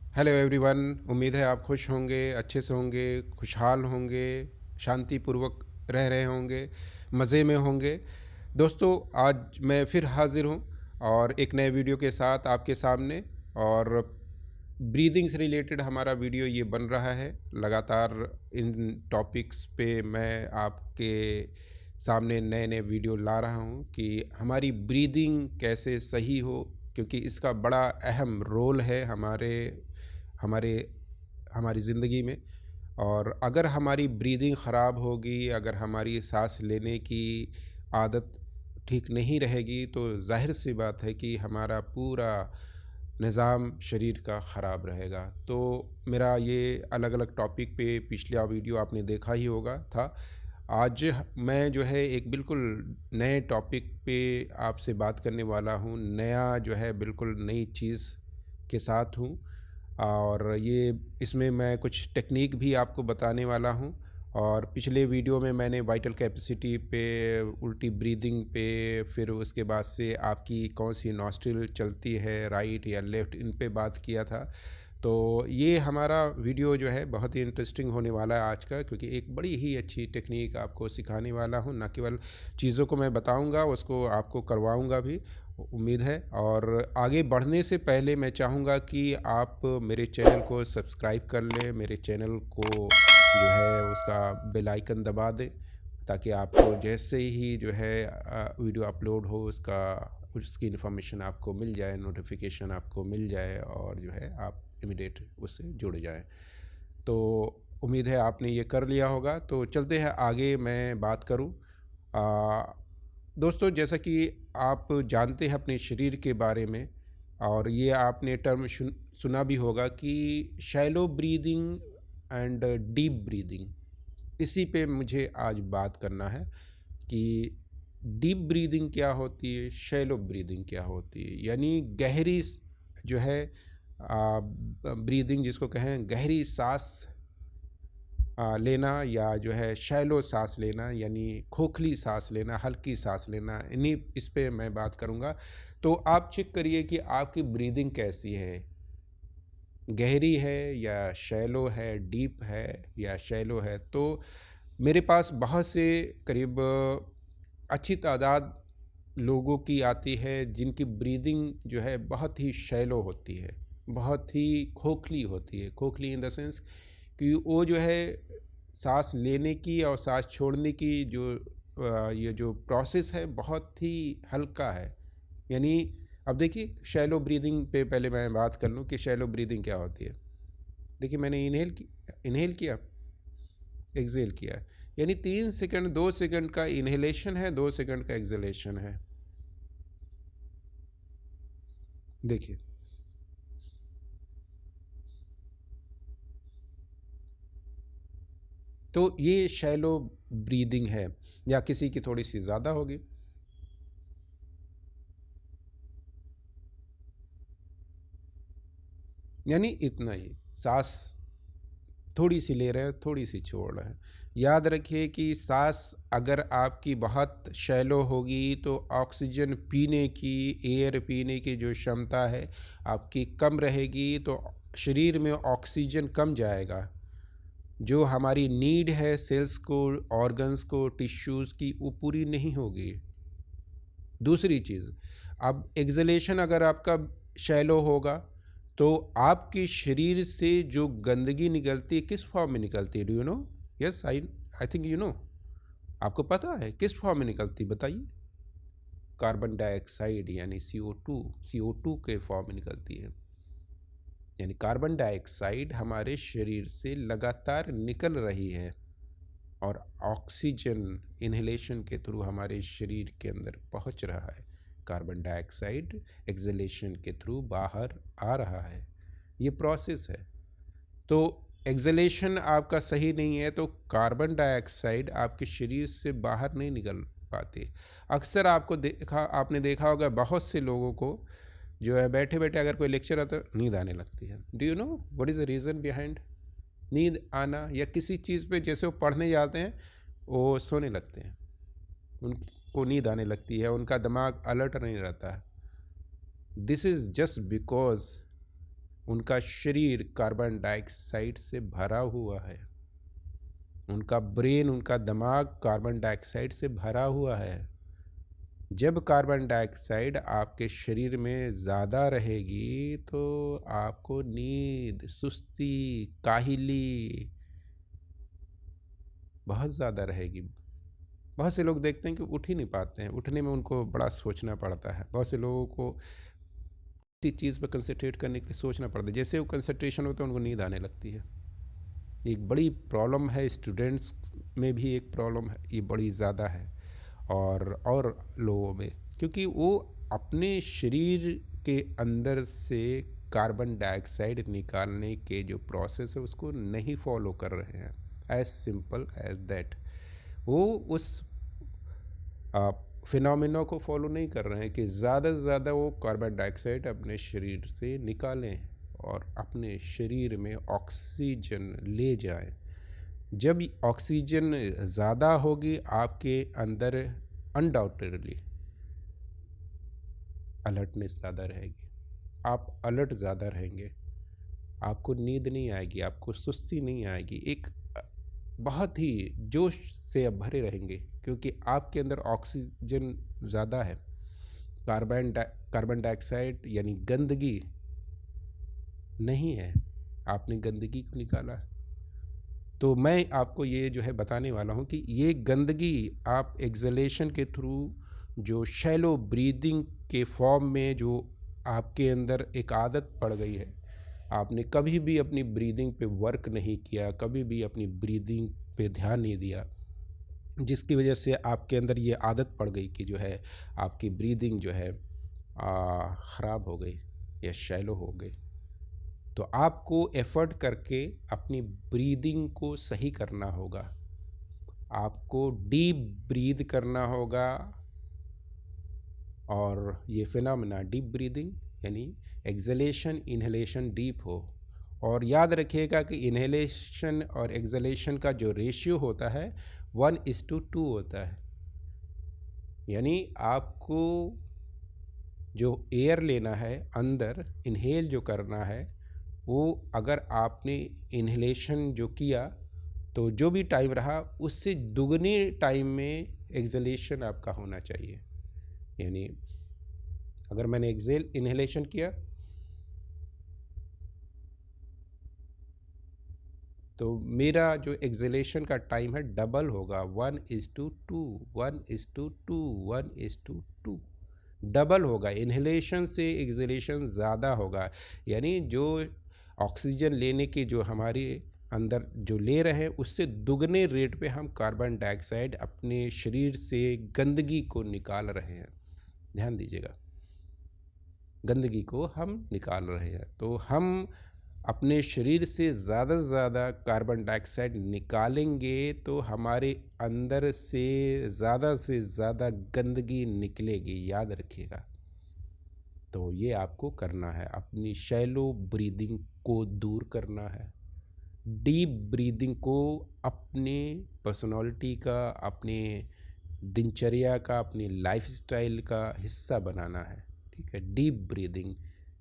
Hello everyone. उम्मीद है आप खुश होंगे, अच्छे से होंगे, खुशहाल होंगे, शांतिपूर्वक रह रहे होंगे, मज़े में होंगे। दोस्तों, आज मैं फिर हाज़िर हूँ और एक नए वीडियो के साथ आपके सामने। और ब्रीदिंग से रिलेटेड हमारा वीडियो ये बन रहा है। लगातार इन टॉपिक्स पे मैं आपके सामने नए नए वीडियो ला रहा हूँ कि हमारी ब्रीदिंग कैसे सही हो, क्योंकि इसका बड़ा अहम रोल है हमारे हमारे हमारी ज़िंदगी में। और अगर हमारी ब्रीदिंग ख़राब होगी, अगर हमारी सांस लेने की आदत ठीक नहीं रहेगी, तो ज़ाहिर सी बात है कि हमारा पूरा निज़ाम शरीर का ख़राब रहेगा। तो मेरा ये अलग अलग टॉपिक पे पिछला वीडियो आपने देखा ही होगा था। आज मैं जो है एक बिल्कुल नए टॉपिक पे आपसे बात करने वाला हूँ। नया जो है बिल्कुल नई चीज़ के साथ हूँ। और ये इसमें मैं कुछ टेक्निक भी आपको बताने वाला हूँ। और पिछले वीडियो में मैंने वाइटल कैपेसिटी पे, उल्टी ब्रीदिंग पे, फिर उसके बाद से आपकी कौन सी नॉस्ट्रिल चलती है, राइट या लेफ़्ट, इन पे बात किया था। तो ये हमारा वीडियो जो है बहुत ही इंटरेस्टिंग होने वाला है आज का, क्योंकि एक बड़ी ही अच्छी टेक्निक आपको सिखाने वाला हूँ। न केवल चीज़ों को मैं बताऊँगा, उसको आपको करवाऊँगा भी, उम्मीद है। और आगे बढ़ने से पहले मैं चाहूँगा कि आप मेरे चैनल को सब्सक्राइब कर लें, मेरे चैनल को जो है उसका बेल आइकन दबा दें, ताकि आपको जैसे ही जो है वीडियो अपलोड हो उसकी इन्फॉर्मेशन आपको मिल जाए, नोटिफिकेशन आपको मिल जाए, और जो है आप इमीडिएट उससे जुड़ जाएं। तो उम्मीद है आपने ये कर लिया होगा। तो चलते हैं आगे, मैं बात करूं। दोस्तों, जैसा कि आप जानते हैं अपने शरीर के बारे में, और ये आपने टर्म सुना भी होगा कि shallow breathing and deep breathing. इसी पे मुझे आज बात करना है कि डीप ब्रीदिंग क्या होती है, शैलो ब्रीदिंग क्या होती है। यानी गहरी जो है ब्रीदिंग जिसको कहें, गहरी सांस लेना, या जो है शैलो सांस लेना, यानी खोखली सांस लेना, हल्की सांस लेना, इन्हीं इस पे मैं बात करूँगा। तो आप चेक करिए कि आपकी ब्रीदिंग कैसी है, गहरी है या शैलो है, डीप है या शैलो है। तो मेरे पास बहुत से, करीब अच्छी तादाद लोगों की आती है जिनकी ब्रीदिंग जो है बहुत ही शैलो होती है, बहुत ही खोखली होती है। खोखली इन द सेंस कि वो जो है सांस लेने की और सांस छोड़ने की जो ये जो प्रोसेस है बहुत ही हल्का है। यानी अब देखिए, शैलो ब्रीदिंग पे पहले मैं बात कर लूँ कि शैलो ब्रीदिंग क्या होती है। देखिए, मैंने इनहेल किया, एक्सेल किया, यानी 3 सेकंड, 2 सेकंड का इनहेलेशन है, 2 सेकंड का एक्सेलेशन है। देखिए, तो ये शैलो ब्रीदिंग है, या किसी की थोड़ी सी ज़्यादा होगी। यानी इतना ही सांस थोड़ी सी ले रहे हैं, थोड़ी सी छोड़ रहे हैं। याद रखिए कि सांस अगर आपकी बहुत शैलो होगी तो ऑक्सीजन पीने की, एयर पीने की जो क्षमता है आपकी कम रहेगी, तो शरीर में ऑक्सीजन कम जाएगा। जो हमारी नीड है सेल्स को, ऑर्गन्स को, टिश्यूज़ की, वो पूरी नहीं होगी। दूसरी चीज़, अब एक्सलेशन अगर आपका शैलो होगा तो आपके शरीर से जो गंदगी निकलती है किस फॉर्म में निकलती है, do you know? Yes, I think you know. आपको पता है किस फॉर्म में निकलती, बताइए। कार्बन डाइऑक्साइड यानी CO2 के फॉर्म में निकलती है। यानी कार्बन डाइऑक्साइड हमारे शरीर से लगातार निकल रही है, और ऑक्सीजन इन्हेलेशन के थ्रू हमारे शरीर के अंदर पहुंच रहा है। कार्बन डाइऑक्साइड एक्सलेशन के थ्रू बाहर आ रहा है। ये प्रोसेस है। तो एक्सलेशन आपका सही नहीं है तो कार्बन डाइऑक्साइड आपके शरीर से बाहर नहीं निकल पाते। अक्सर आपने देखा होगा बहुत से लोगों को जो है बैठे बैठे अगर कोई लेक्चर आता है नींद आने लगती है। Do you know what is the reason behind नींद आना? या किसी चीज़ पे जैसे वो पढ़ने जाते हैं वो सोने लगते हैं, उनको नींद आने लगती है, उनका दिमाग अलर्ट नहीं रहता है। दिस इज़ जस्ट बिकॉज उनका शरीर कार्बन डाइऑक्साइड से भरा हुआ है, उनका ब्रेन, उनका दिमाग कार्बन डाइऑक्साइड से भरा हुआ है। जब कार्बन डाइऑक्साइड आपके शरीर में ज़्यादा रहेगी तो आपको नींद, सुस्ती, काहिली बहुत ज़्यादा रहेगी। बहुत से लोग देखते हैं कि उठ ही नहीं पाते हैं, उठने में उनको बड़ा सोचना पड़ता है। बहुत से लोगों को किसी चीज़ पर कंसंट्रेट करने के लिए सोचना पड़ता है, जैसे वो कंसंट्रेशन होता है उनको नींद आने लगती है। एक बड़ी प्रॉब्लम है, स्टूडेंट्स में भी एक प्रॉब्लम है, ये बड़ी ज़्यादा है और लोगों में, क्योंकि वो अपने शरीर के अंदर से कार्बन डाइऑक्साइड निकालने के जो प्रोसेस है उसको नहीं फॉलो कर रहे हैं। एज सिंपल एज दैट, वो उस फिनोमिना को फॉलो नहीं कर रहे हैं कि ज़्यादा से ज़्यादा वो कार्बन डाइऑक्साइड अपने शरीर से निकालें और अपने शरीर में ऑक्सीजन ले जाएं। जब ऑक्सीजन ज़्यादा होगी आपके अंदर, अनडाउटेडली अलर्टनेस ज़्यादा रहेगी, आप अलर्ट ज़्यादा रहेंगे, आपको नींद नहीं आएगी, आपको सुस्ती नहीं आएगी, एक बहुत ही जोश से आप भरे रहेंगे, क्योंकि आपके अंदर ऑक्सीजन ज़्यादा है। कार्बन डाइऑक्साइड यानी गंदगी नहीं है, आपने गंदगी को निकाला। तो मैं आपको ये जो है बताने वाला हूँ कि ये गंदगी आप एक्सलेशन के थ्रू, जो शैलो ब्रीदिंग के फॉर्म में जो आपके अंदर एक आदत पड़ गई है, आपने कभी भी अपनी ब्रीदिंग पे वर्क नहीं किया, कभी भी अपनी ब्रीदिंग पे ध्यान नहीं दिया, जिसकी वजह से आपके अंदर ये आदत पड़ गई कि जो है आपकी ब्रीदिंग जो है ख़राब हो गई या शैलो हो गई। तो आपको एफ़र्ट करके अपनी ब्रीदिंग को सही करना होगा, आपको डीप ब्रीद करना होगा। और ये फिनोमेना डीप ब्रीदिंग यानी एक्सलेशन इन्हेलेशन डीप हो। और याद रखिएगा कि इन्हेलेशन और एक्सलेशन का जो रेशियो होता है 1:2 होता है। यानी आपको जो एयर लेना है अंदर, इन्हेल जो करना है, वो अगर आपने इन्हेलेशन जो किया तो जो भी टाइम रहा उससे दुगने टाइम में एक्सलेशन आपका होना चाहिए। यानी अगर मैंने इन्हेलेशन किया तो मेरा जो एक्सलेशन का टाइम है डबल होगा, 1:2, 1:2, 1:2, डबल होगा। इन्हेलेशन से एक्सलेशन ज़्यादा होगा, यानी जो ऑक्सीजन लेने की जो हमारे अंदर जो ले रहे हैं उससे दुगने रेट पे हम कार्बन डाइऑक्साइड अपने शरीर से गंदगी को निकाल रहे हैं। ध्यान दीजिएगा, गंदगी को हम निकाल रहे हैं। तो हम अपने शरीर से ज़्यादा कार्बन डाइऑक्साइड निकालेंगे तो हमारे अंदर से ज़्यादा गंदगी निकलेगी, याद रखिएगा। तो ये आपको करना है, अपनी शैलो ब्रीदिंग को दूर करना है, डीप ब्रीदिंग को अपने पर्सनालिटी का, अपने दिनचर्या का, अपनी लाइफस्टाइल का हिस्सा बनाना है। ठीक है, डीप ब्रीदिंग,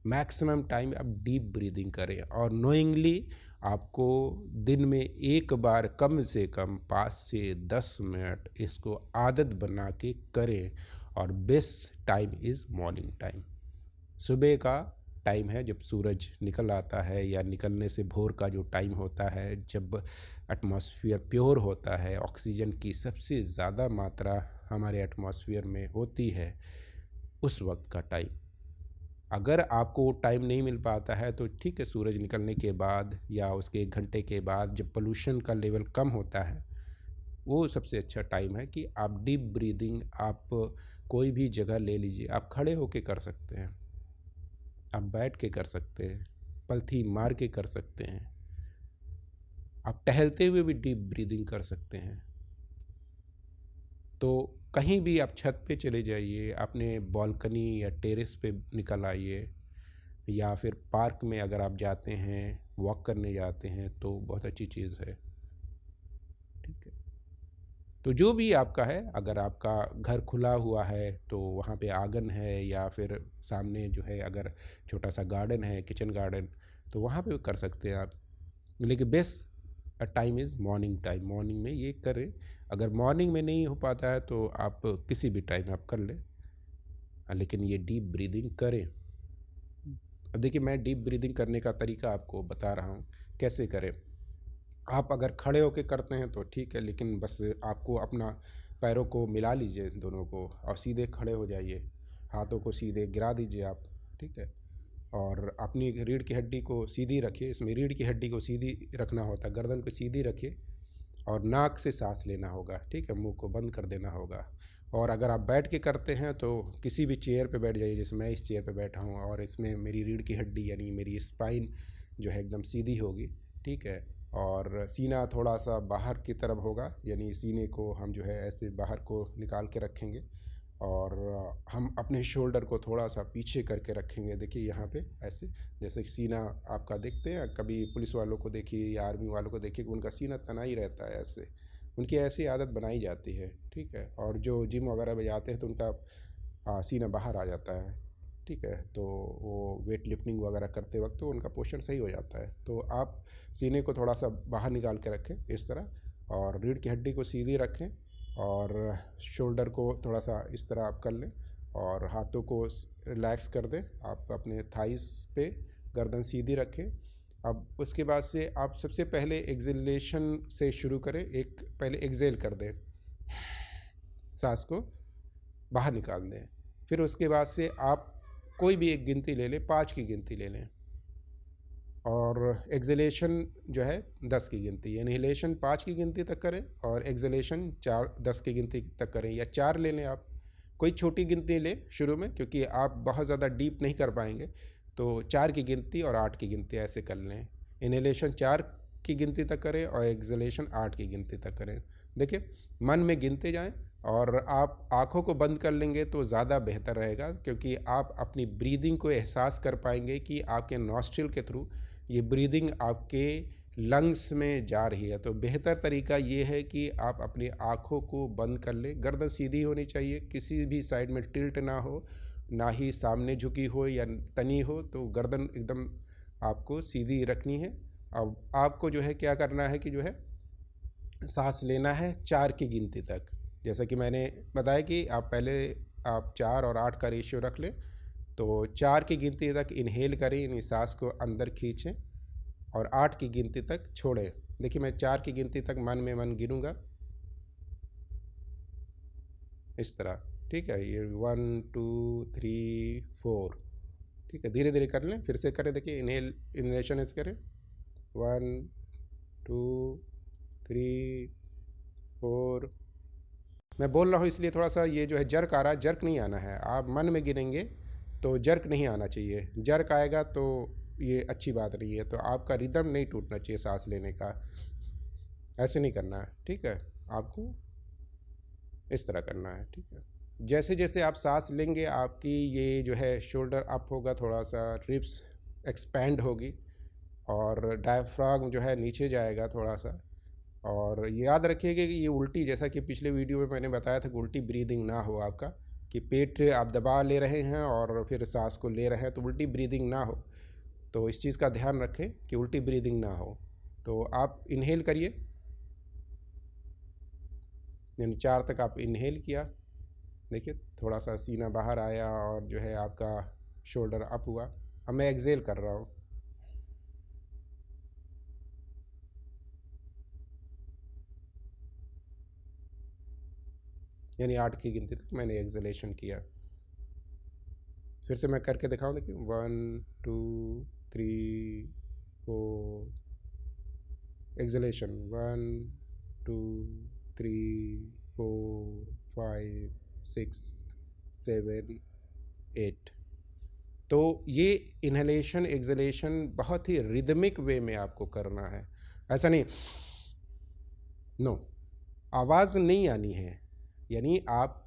मैक्सिमम टाइम आप डीप ब्रीदिंग करें और नोइंगली आपको दिन में एक बार कम से कम 5 से 10 मिनट इसको आदत बना के करें। और best time is morning time, सुबह का टाइम है जब सूरज निकल आता है, या निकलने से भोर का जो टाइम होता है जब एटमॉस्फेयर प्योर होता है, ऑक्सीजन की सबसे ज़्यादा मात्रा हमारे एटमॉस्फेयर में होती है, उस वक्त का टाइम। अगर आपको वो टाइम नहीं मिल पाता है तो ठीक है, सूरज निकलने के बाद या उसके 1 घंटे के बाद जब पोल्यूशन का लेवल कम होता है, वो सबसे अच्छा टाइम है कि आप डीप ब्रीदिंग, आप कोई भी जगह ले लीजिए, आप खड़े होके कर सकते हैं, आप बैठ के कर सकते हैं, पलथी मार के कर सकते हैं, आप टहलते हुए भी डीप ब्रीदिंग कर सकते हैं। तो कहीं भी आप छत पे चले जाइए, अपने बालकनी या टेरेस पे निकल आइए, या फिर पार्क में अगर आप जाते हैं, वॉक करने जाते हैं तो बहुत अच्छी चीज़ है। ठीक है, तो जो भी आपका है, अगर आपका घर खुला हुआ है तो वहाँ पे आंगन है, या फिर सामने जो है अगर छोटा सा गार्डन है, किचन गार्डन, तो वहाँ पे कर सकते हैं आप। लेकिन best time is morning time, morning में ये करें। अगर मॉर्निंग में नहीं हो पाता है तो आप किसी भी टाइम आप कर लें, लेकिन ये डीप ब्रीदिंग करें। अब देखिए, मैं डीप ब्रीदिंग करने का तरीका आपको बता रहा हूँ कैसे करें। आप अगर खड़े होकर करते हैं तो ठीक है, लेकिन बस आपको अपना पैरों को मिला लीजिए दोनों को और सीधे खड़े हो जाइए, हाथों को सीधे गिरा दीजिए आप, ठीक है। और अपनी रीढ़ की हड्डी को सीधी रखिए, इसमें रीढ़ की हड्डी को सीधी रखना होता है, गर्दन को सीधी रखिए और नाक से सांस लेना होगा, ठीक है, मुंह को बंद कर देना होगा। और अगर आप बैठ के करते हैं तो किसी भी चेयर पे बैठ जाइए, जैसे मैं इस चेयर पे बैठा हूँ, और इसमें मेरी रीढ़ की हड्डी यानी मेरी स्पाइन जो है एकदम सीधी होगी, ठीक है। और सीना थोड़ा सा बाहर की तरफ होगा, यानी सीने को हम जो है ऐसे बाहर को निकाल के रखेंगे और हम अपने शोल्डर को थोड़ा सा पीछे करके रखेंगे। देखिए यहाँ पे ऐसे, जैसे कि सीना आपका देखते हैं, कभी पुलिस वालों को देखिए या आर्मी वालों को देखिए कि उनका सीना तना ही रहता है ऐसे, उनकी ऐसी आदत बनाई जाती है, ठीक है। और जो जिम वगैरह में जाते हैं तो उनका सीना बाहर आ जाता है, ठीक है। तो वो वेट लिफ्टिंग वगैरह करते वक्त तो उनका पोस्चर सही हो जाता है। तो आप सीने को थोड़ा सा बाहर निकाल के रखें इस तरह, और रीढ़ की हड्डी को सीधी रखें और शोल्डर को थोड़ा सा इस तरह आप कर लें और हाथों को रिलैक्स कर दें। आप अपने थाइस पे गर्दन सीधी रखें। अब उसके बाद से आप सबसे पहले एक्सेलेशन से शुरू करें। एक पहले एक्सेल कर दें, सांस को बाहर निकाल दें। फिर उसके बाद से आप कोई भी एक गिनती ले लें, 5 की गिनती ले लें, और एक्सेलेशन जो है 10 की गिनती, इनहेलेशन 5 की गिनती तक करें और एक्सेलेशन 10 की गिनती तक करें, या 4 ले लें आप, कोई छोटी गिनती लें शुरू में, क्योंकि आप बहुत ज़्यादा डीप नहीं कर पाएंगे। तो 4 की गिनती और 8 की गिनती ऐसे कर लें। इनहेलेशन 4 की गिनती तक करें और एक्सेलेशन 8 की गिनती तक करें। देखिए, मन में गिनते जाएं और आप आँखों को बंद कर लेंगे तो ज़्यादा बेहतर रहेगा, क्योंकि आप अपनी ब्रीदिंग को एहसास कर पाएंगे कि आपके नॉस्ट्रिल के थ्रू ये ब्रीदिंग आपके लंग्स में जा रही है। तो बेहतर तरीका ये है कि आप अपनी आँखों को बंद कर लें। गर्दन सीधी होनी चाहिए, किसी भी साइड में टिल्ट ना हो, ना ही सामने झुकी हो या तनी हो, तो गर्दन एकदम आपको सीधी रखनी है। अब आपको जो है क्या करना है कि जो है सांस लेना है 4 की गिनती तक। जैसा कि मैंने बताया कि आप पहले आप 4 और 8 का रेशियो रख लें। तो 4 की गिनती तक इनहेल करें, यानी सांस को अंदर खींचें, और 8 की गिनती तक छोड़ें। देखिए, मैं 4 की गिनती तक मन में मन गिनूंगा इस तरह, ठीक है। ये 1 2 3 4, ठीक है। धीरे धीरे कर लें, फिर से करें। देखिए, इनहेलेशन ऐसे करें, 1 2 3 4। मैं बोल रहा हूँ इसलिए थोड़ा सा ये जो है जर्क आ रहा है, जर्क नहीं आना है। आप मन में गिनेंगे तो जर्क नहीं आना चाहिए, जर्क आएगा तो ये अच्छी बात नहीं है। तो आपका रिदम नहीं टूटना चाहिए सांस लेने का, ऐसे नहीं करना है, ठीक है। आपको इस तरह करना है, ठीक है। जैसे जैसे आप सांस लेंगे आपकी ये जो है शोल्डर अप होगा, थोड़ा सा रिब्स एक्सपैंड होगी और डायफ्राम जो है नीचे जाएगा थोड़ा सा। और याद रखिएगा कि ये उल्टी, जैसा कि पिछले वीडियो में मैंने बताया था कि उल्टी ब्रीदिंग ना हो आपका, कि पेट आप दबा ले रहे हैं और फिर सांस को ले रहे हैं, तो उल्टी ब्रीदिंग ना हो। तो इस चीज़ का ध्यान रखें कि उल्टी ब्रीदिंग ना हो। तो आप इनहेल करिए, यानी 4 तक आप इनहेल किया। देखिए, थोड़ा सा सीना बाहर आया और जो है आपका शोल्डर अप हुआ। अब मैं एक्सेल कर रहा हूँ, यानी 8 की गिनती तक मैंने एक्सेलेशन किया। फिर से मैं करके दिखाऊँ, देखिए 1 2 3 4, एक्सेलेशन 1 2 3 4 5 6 7 8। तो ये इन्हेलेशन एक्सेलेशन बहुत ही रिदमिक वे में आपको करना है, ऐसा नहीं नो, आवाज़ नहीं आनी है। यानी आप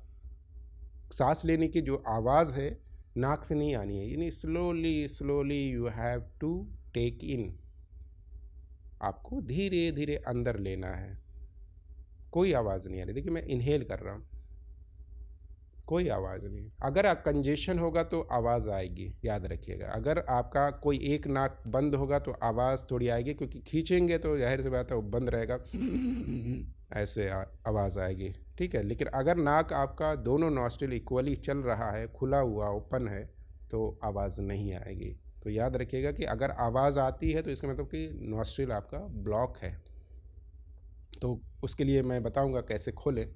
सांस लेने की जो आवाज़ है नाक से नहीं आनी है, यानी slowly slowly you have to take in, आपको धीरे धीरे अंदर लेना है, कोई आवाज़ नहीं आ रही। देखिए, मैं इनहेल कर रहा हूँ, कोई आवाज़ नहीं। अगर कंजेशन होगा तो आवाज़ आएगी, याद रखिएगा। अगर आपका कोई एक नाक बंद होगा तो आवाज़ थोड़ी आएगी, क्योंकि खींचेंगे तो जाहिर सी बात है वो बंद रहेगा, ऐसे आवाज़ आएगी, ठीक है। लेकिन अगर नाक आपका दोनों नॉस्ट्रिल इक्वली चल रहा है, खुला हुआ ओपन है, तो आवाज़ नहीं आएगी। तो याद रखिएगा कि अगर आवाज़ आती है तो इसका मतलब कि नॉस्ट्रिल आपका ब्लॉक है। तो उसके लिए मैं बताऊंगा कैसे खोलें।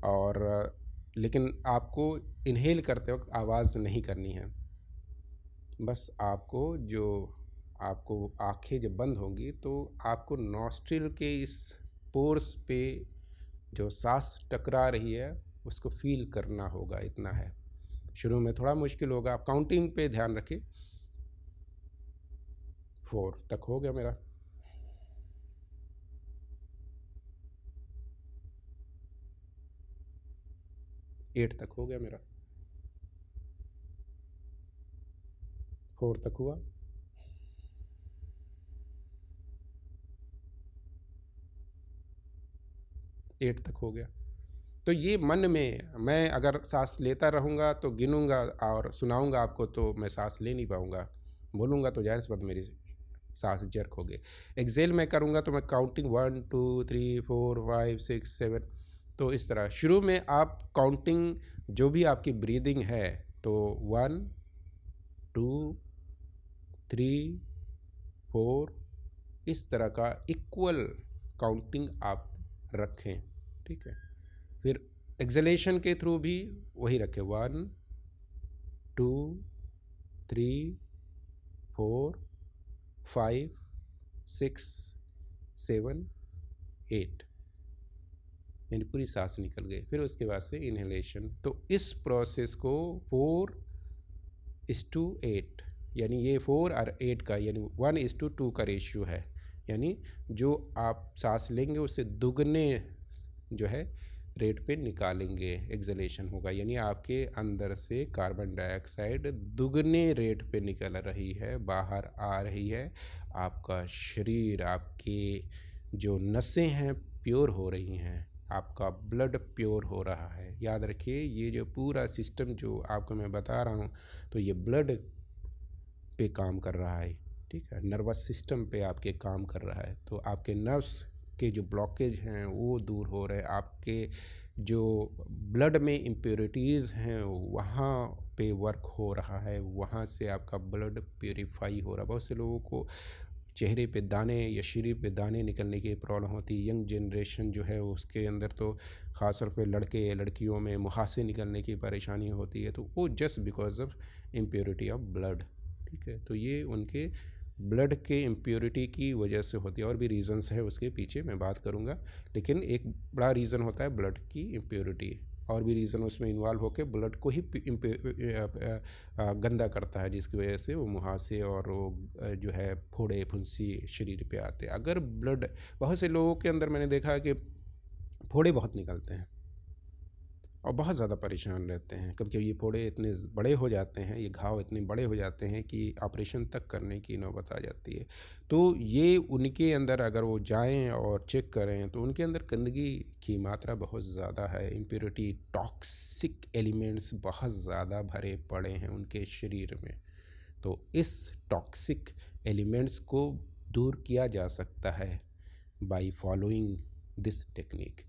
और लेकिन आपको इन्हेल करते वक्त आवाज़ नहीं करनी है। बस आपको आँखें जब बंद होंगी तो आपको नॉस्ट्रिल के इस पोर्स पे जो सांस टकरा रही है उसको फील करना होगा, इतना है। शुरू में थोड़ा मुश्किल होगा, आप काउंटिंग पे ध्यान रखें। 4 तक हो गया मेरा। 8 तक हो गया मेरा। 4 तक हुआ। 8 तक हो गया। तो ये मन में मैं अगर सांस लेता रहूँगा तो गिनूँगा और सुनाऊँगा आपको, तो मैं सांस ले नहीं पाऊँगा। बोलूँगा तो जाहिर सी बात मेरी सांस जर्क होगी। एक्सेल मैं करूँगा तो मैं काउंटिंग 1 2 3 4 5 6 7, तो इस तरह शुरू में आप काउंटिंग जो भी आपकी ब्रीदिंग है तो 1 2 3 4 इस तरह का इक्वल काउंटिंग आप रखें, ठीक है। फिर एक्सलेशन के थ्रू भी वही रखें, 1 2 3 4 5 6 7 8, यानी पूरी सांस निकल गई। फिर उसके बाद से इनहेलेशन। तो इस प्रोसेस को 4:8, यानी ये 4 और 8 का यानी 1:2 का रेशियो है। यानी जो आप सांस लेंगे उससे दुगने जो है रेट पे निकालेंगे, एक्सलेशन होगा। यानी आपके अंदर से कार्बन डाइऑक्साइड दुगने रेट पे निकल रही है, बाहर आ रही है। आपका शरीर, आपके जो नसें हैं प्योर हो रही हैं, आपका ब्लड प्योर हो रहा है। याद रखिए ये जो पूरा सिस्टम जो आपको मैं बता रहा हूँ तो ये ब्लड पे काम कर रहा है, ठीक है। नर्वस सिस्टम पे आपके काम कर रहा है। तो आपके नर्व्स के जो ब्लॉकेज हैं वो दूर हो रहे हैं। आपके जो ब्लड में इम्प्योरिटीज़ हैं वहाँ पे वर्क हो रहा है, वहाँ से आपका ब्लड प्योरीफाई हो रहा है। बहुत से लोगों को चेहरे पे दाने या शरीर पे दाने निकलने की प्रॉब्लम होती है। यंग जनरेशन जो है उसके अंदर तो ख़ास तौर पे लड़के या लड़कियों में मुहासे निकलने की परेशानी होती है, तो वो just because of impurity of blood, ठीक है। तो ये उनके ब्लड के इम्प्योरिटी की वजह से होती है। और भी रीज़न्स है उसके पीछे, मैं बात करूँगा। लेकिन एक बड़ा रीज़न होता है ब्लड की इम्प्योरिटी। और भी रीज़न उसमें इन्वॉल्व होकर ब्लड को ही गंदा करता है, जिसकी वजह से वो मुहासे और वो जो है फोड़े फुंसी शरीर पे आते हैं। अगर ब्लड, बहुत से लोगों के अंदर मैंने देखा है कि फोड़े बहुत निकलते हैं और बहुत ज़्यादा परेशान रहते हैं। कभी कभी ये फोड़े इतने बड़े हो जाते हैं, ये घाव इतने बड़े हो जाते हैं कि ऑपरेशन तक करने की नौबत आ जाती है। तो ये उनके अंदर अगर वो जाएं और चेक करें तो उनके अंदर गंदगी की मात्रा बहुत ज़्यादा है। इम्प्योरिटी, टॉक्सिक एलिमेंट्स बहुत ज़्यादा भरे पड़े हैं उनके शरीर में। तो इस टॉक्सिक एलिमेंट्स को दूर किया जा सकता है बाय फॉलोइंग दिस टेक्निक।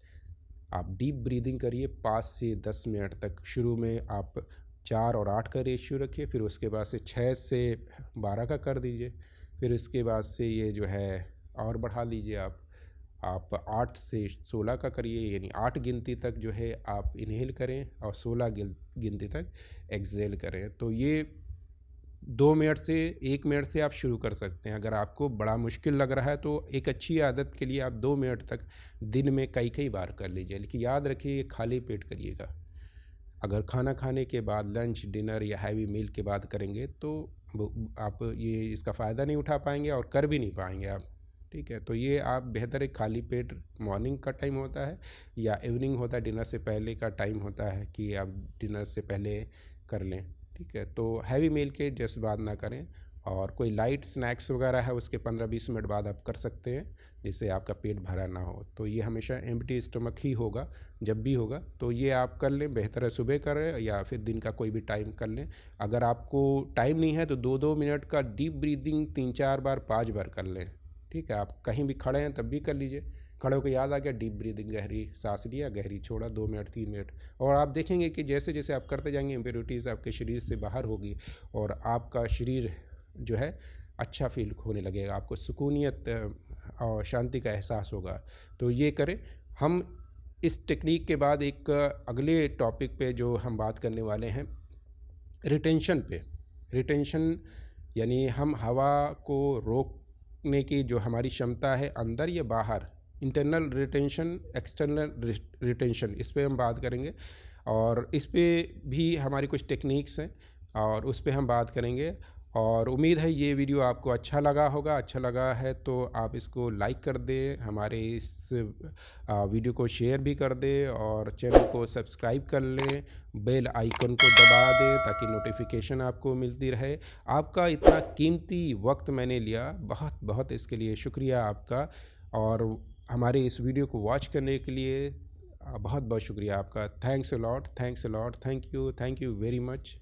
आप डीप ब्रीदिंग करिए 5 से 10 मिनट तक। शुरू में आप 4 और 8 का रेशियो रखिए, फिर उसके बाद से 6 से 12 का कर दीजिए, फिर उसके बाद से ये जो है और बढ़ा लीजिए आप 8 से 16 का करिए, यानी 8 गिनती तक जो है आप इनहेल करें और 16 गिनती तक एक्सहेल करें। तो ये 2 मिनट से 1 मिनट से आप शुरू कर सकते हैं। अगर आपको बड़ा मुश्किल लग रहा है तो एक अच्छी आदत के लिए आप 2 मिनट तक दिन में कई कई बार कर लीजिए। लेकिन याद रखिए ये खाली पेट करिएगा। अगर खाना खाने के बाद, लंच, डिनर या हैवी मील के बाद करेंगे तो आप ये इसका फ़ायदा नहीं उठा पाएंगे और कर भी नहीं पाएंगे आप, ठीक है। तो ये आप बेहतर है खाली पेट, मॉर्निंग का टाइम होता है या इवनिंग होता है, डिनर से पहले का टाइम होता है कि आप डिनर से पहले कर लें, ठीक है। तो हैवी मील के जस्ट बाद ना करें और कोई लाइट स्नैक्स वगैरह है उसके 15-20 मिनट बाद आप कर सकते हैं, जिससे आपका पेट भरा ना हो। तो ये हमेशा एम्प्टी स्टमक ही होगा जब भी होगा, तो ये आप कर लें। बेहतर है सुबह करें या फिर दिन का कोई भी टाइम कर लें। अगर आपको टाइम नहीं है तो 2-2 मिनट का डीप ब्रीदिंग 3-4 बार 5 बार कर लें। ठीक है, आप कहीं भी खड़े हैं तब भी कर लीजिए। खड़े होकर याद आ गया, डीप ब्रीदिंग, गहरी सांस लिया, गहरी छोड़ा, 2 मिनट 3 मिनट। और आप देखेंगे कि जैसे जैसे आप करते जाएंगे इम्प्योरिटीज़ आपके शरीर से बाहर होगी और आपका शरीर जो है अच्छा फील होने लगेगा, आपको सुकूनियत और शांति का एहसास होगा। तो ये करें। हम इस टेक्निक के बाद एक अगले टॉपिक पे जो हम बात करने वाले हैं, रिटेंशन पे। रिटेंशन यानी हम हवा को रोकने की जो हमारी क्षमता है अंदर या बाहर, इंटरनल रिटेंशन, एक्सटर्नल रिटेंशन, इस पे हम बात करेंगे। और इस पे भी हमारी कुछ टेक्निक्स हैं और उस पे हम बात करेंगे। और उम्मीद है ये वीडियो आपको अच्छा लगा होगा। अच्छा लगा है तो आप इसको लाइक कर दें, हमारे इस वीडियो को शेयर भी कर दें और चैनल को सब्सक्राइब कर लें, बेल आइकन को दबा दें ताकि नोटिफिकेशन आपको मिलती रहे। आपका इतना कीमती वक्त मैंने लिया, बहुत बहुत इसके लिए शुक्रिया आपका। और हमारे इस वीडियो को वॉच करने के लिए बहुत बहुत शुक्रिया आपका। Thanks a lot, thank you very much.